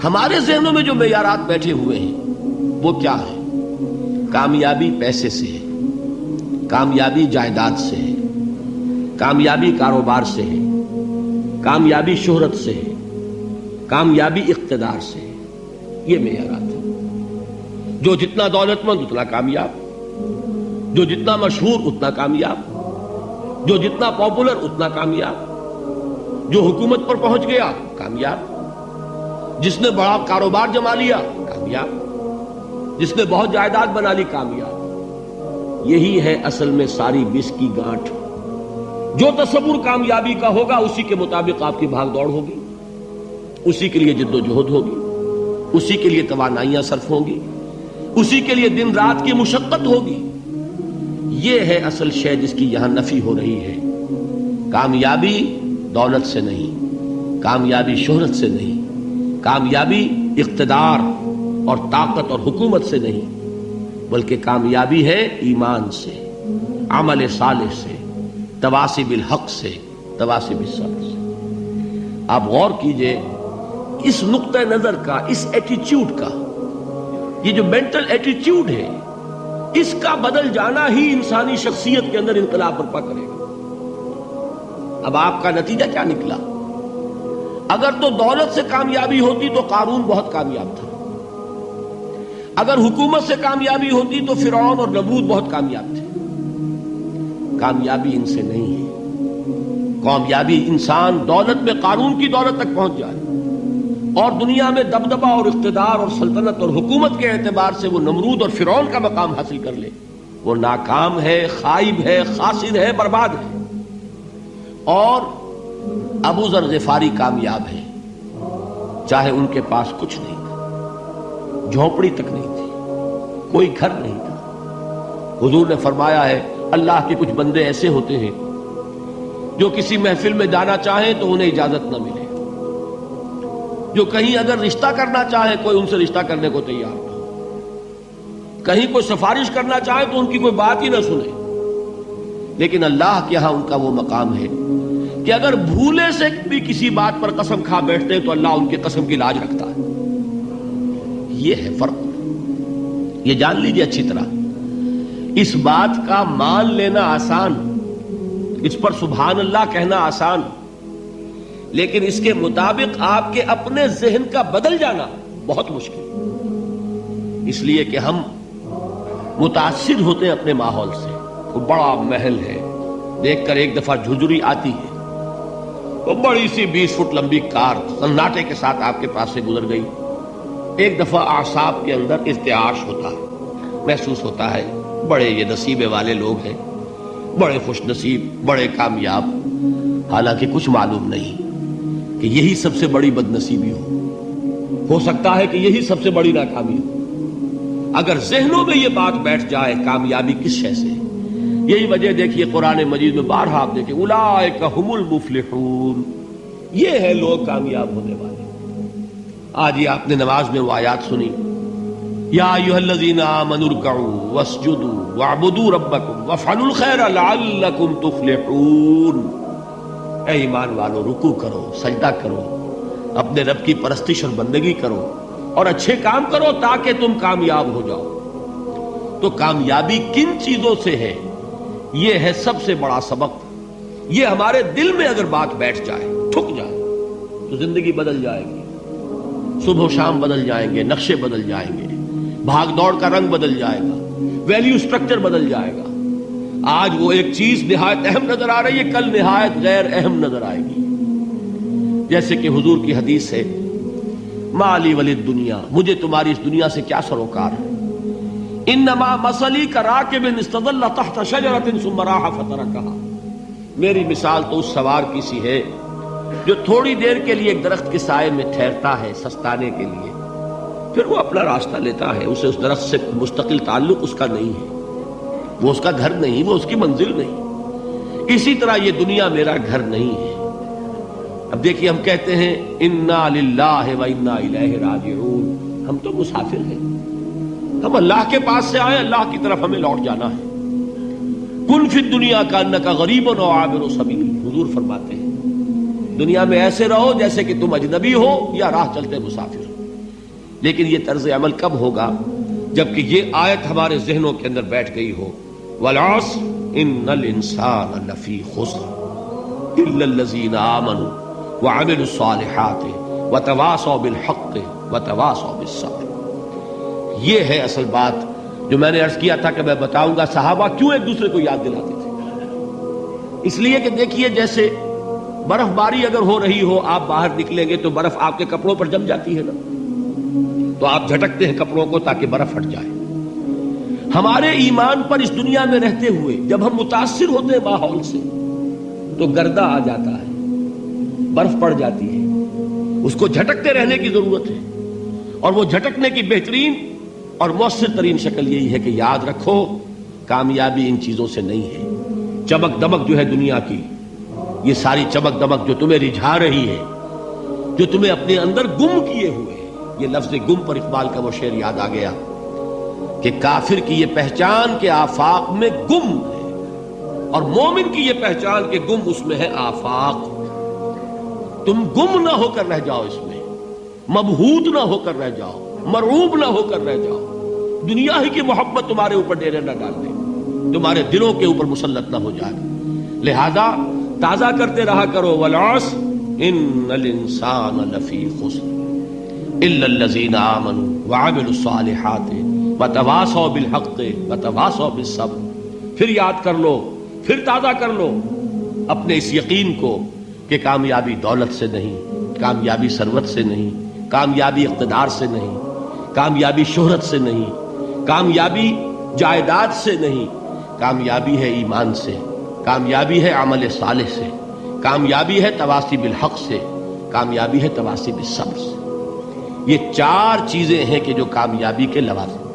ہمارے ذہنوں میں جو معیارات بیٹھے ہوئے ہیں وہ کیا ہے؟ کامیابی پیسے سے ہے، کامیابی جائیداد سے ہے، کامیابی کاروبار سے ہے، کامیابی شہرت سے ہے، کامیابی اقتدار سے ہے. یہ معیارات ہیں. جو جتنا دولت مند اتنا کامیاب، جو جتنا مشہور اتنا کامیاب، جو جتنا پاپولر اتنا کامیاب، جو حکومت پر پہنچ گیا کامیاب، جس نے بڑا کاروبار جما لیا کامیاب، جس نے بہت جائیداد بنا لی کامیاب. یہی ہے اصل میں ساری بس کی گانٹھ. جو تصور کامیابی کا ہوگا اسی کے مطابق آپ کی بھاگ دوڑ ہوگی، اسی کے لیے جد و جہد ہوگی، اسی کے لیے توانائیاں صرف ہوں گی، اسی کے لیے دن رات کی مشقت ہوگی. یہ ہے اصل شے جس کی یہاں نفی ہو رہی ہے. کامیابی دولت سے نہیں، کامیابی شہرت سے نہیں، کامیابی اقتدار اور طاقت اور حکومت سے نہیں، بلکہ کامیابی ہے ایمان سے، عمل صالح سے، تواصی بالحق سے، تواصی بالصبر سے. آپ غور کیجئے اس نقطہ نظر کا، اس ایٹیچیوڈ کا، یہ جو مینٹل ایٹیچیوڈ ہے، اس کا بدل جانا ہی انسانی شخصیت کے اندر انقلاب برپا کرے گا. اب آپ کا نتیجہ کیا نکلا؟ اگر تو دولت سے کامیابی ہوتی تو قارون بہت کامیاب تھا، اگر حکومت سے کامیابی ہوتی تو فرعون اور نمرود بہت کامیاب تھے. کامیابی ان سے نہیں ہے. کامیابی انسان دولت میں قارون کی دولت تک پہنچ جائے اور دنیا میں دبدبہ اور اقتدار اور سلطنت اور حکومت کے اعتبار سے وہ نمرود اور فرعون کا مقام حاصل کر لے، وہ ناکام ہے، خائب ہے، خاسر ہے، برباد ہے. اور ابو ذر غفاری کامیاب ہے، چاہے ان کے پاس کچھ نہیں تھا، جھونپڑی تک نہیں تھی، کوئی گھر نہیں تھا. حضور نے فرمایا ہے اللہ کے کچھ بندے ایسے ہوتے ہیں جو کسی محفل میں جانا چاہیں تو انہیں اجازت نہ ملے، جو کہیں اگر رشتہ کرنا چاہے کوئی ان سے رشتہ کرنے کو تیار نہ ہو، کہیں کوئی سفارش کرنا چاہے تو ان کی کوئی بات ہی نہ سنے. لیکن اللہ کے ہاں ان کا وہ مقام ہے کہ اگر بھولے سے بھی کسی بات پر قسم کھا بیٹھتے ہیں تو اللہ ان کی قسم کی لاج رکھتا ہے. یہ ہے فرق. یہ جان لیجیے اچھی طرح. اس بات کا مان لینا آسان، اس پر سبحان اللہ کہنا آسان، لیکن اس کے مطابق آپ کے اپنے ذہن کا بدل جانا بہت مشکل. اس لیے کہ ہم متاثر ہوتے ہیں اپنے ماحول سے. وہ بڑا محل ہے، دیکھ کر ایک دفعہ جھجری آتی ہے، وہ بڑی سی 20 فٹ لمبی کار سناٹے کے ساتھ آپ کے پاس سے گزر گئی. ایک دفعہ اعصاب کے اندر ارتعاش ہوتا ہے، محسوس ہوتا ہے بڑے یہ نصیبے والے لوگ ہیں، بڑے خوش نصیب، بڑے کامیاب. حالانکہ کچھ معلوم نہیں کہ یہی سب سے بڑی بد نصیبی ہو سکتا ہے کہ یہی سب سے بڑی ناکامی ہو. اگر ذہنوں میں یہ بات بیٹھ جائے کامیابی کس شے سے. یہی وجہ دیکھیے قرآن مجید میں بارہا آپ دیکھیں اولئک ھم المفلحون، یہ ہے لوگ کامیاب ہونے والے. آج یہ آپ نے نماز میں وہ آیات سنی، یا ایھا الذین آمنوا ارکعوا واسجدوا واعبدوا ربکم وافعلوا الخیر لعلکم تفلحون. اے ایمان والو، رکوع کرو، سجدہ کرو، اپنے رب کی پرستش اور بندگی کرو اور اچھے کام کرو تاکہ تم کامیاب ہو جاؤ. تو کامیابی کن چیزوں سے ہے؟ یہ ہے سب سے بڑا سبق. یہ ہمارے دل میں اگر بات بیٹھ جائے، ٹھک جائے، تو زندگی بدل جائے گی. صبح و شام بدل جائیں گے، نقشے بدل جائیں گے، بھاگ دوڑ کا رنگ بدل جائے گا، ویلیو سٹرکچر بدل جائے گا. آج وہ ایک چیز نہایت اہم نظر آ رہی ہے، کل نہایت غیر اہم نظر آئے گی. جیسے کہ حضور کی حدیث ہے مالی ولد دنیا، مجھے تمہاری اس دنیا سے کیا سروکار ہے. انما مثلی کراکب استظل تحت شجرۃ ثم راح فترکها، میری مثال تو اس سوار کی سی ہے جو تھوڑی دیر کے لیے ایک درخت کے سائے میں ٹھہرتا ہے سستانے کے لیے، پھر وہ اپنا راستہ لیتا ہے. اسے اس درخت سے مستقل تعلق اس کا نہیں ہے، وہ اس کا گھر نہیں، وہ اس کی منزل نہیں. اسی طرح یہ دنیا میرا گھر نہیں ہے. اب دیکھیے ہم کہتے ہیں انا للہ و انا الیہ راجعون، ہم تو مسافر ہیں، ہم اللہ کے پاس سے آئے، اللہ کی طرف ہمیں لوٹ جانا ہے. کن فی الدنیا کانک غریب و عابر سبیل، حضور فرماتے ہیں دنیا میں ایسے رہو جیسے کہ تم اجنبی ہو یا راہ چلتے مسافر. لیکن یہ طرز عمل کب ہوگا؟ جبکہ یہ آیت ہمارے ذہنوں کے اندر بیٹھ گئی ہو، والعصر ان الانسان لفی خسر الا الذین آمنوا وعملوا الصالحات وتواصوا بالحق وتواصوا بالصبر۔ یہ ہے اصل بات جو میں نے عرض کیا تھا کہ میں بتاؤں گا صحابہ کیوں ایک دوسرے کو یاد دلاتے تھے۔ اس لیے کہ دیکھیے جیسے برف باری اگر ہو رہی ہو، آپ باہر نکلیں گے تو برف آپ کے کپڑوں پر جم جاتی ہے نا، تو آپ جھٹکتے ہیں کپڑوں کو تاکہ برف ہٹ جائے۔ ہمارے ایمان پر اس دنیا میں رہتے ہوئے جب ہم متاثر ہوتے ہیں ماحول سے تو گردہ آ جاتا ہے، برف پڑ جاتی ہے، اس کو جھٹکتے رہنے کی ضرورت ہے۔ اور وہ جھٹکنے کی بہترین اور مؤثر ترین شکل یہی ہے کہ یاد رکھو کامیابی ان چیزوں سے نہیں ہے۔ چمک دمک جو ہے دنیا کی، یہ ساری چمک دمک جو تمہیں رجھا رہی ہے، جو تمہیں اپنے اندر گم کیے ہوئے ہے، یہ لفظ گم پر اقبال کا وہ شعر یاد آ گیا کہ کافر کی یہ پہچان کے آفاق میں گم ہے، اور مومن کی یہ پہچان کہ گم اس میں ہے آفاق۔ تم گم نہ ہو کر رہ جاؤ، اس میں مبہوت نہ ہو کر رہ جاؤ، مرعوب نہ ہو کر رہ جاؤ، دنیا ہی کی محبت تمہارے اوپر ڈیرے نہ ڈال دے، تمہارے دلوں کے اوپر مسلط نہ ہو جائے۔ لہذا تازہ کرتے رہا کرو، والعصر ان الانسان لفی خسر الا الذین آمنوا وعملوا الصالحات وتواصوا بالحق وتواصوا بالصبر۔ پھر یاد کر لو، پھر تازہ کر لو اپنے اس یقین کو کہ کامیابی دولت سے نہیں، کامیابی ثروت سے نہیں، کامیابی اقتدار سے نہیں، کامیابی شہرت سے نہیں، کامیابی جائیداد سے نہیں، کامیابی ہے ایمان سے، کامیابی ہے عمل صالح سے، کامیابی ہے تواصی بالحق سے، کامیابی ہے تواصی بالصبر سے۔ یہ چار چیزیں ہیں کہ جو کامیابی کے لوازم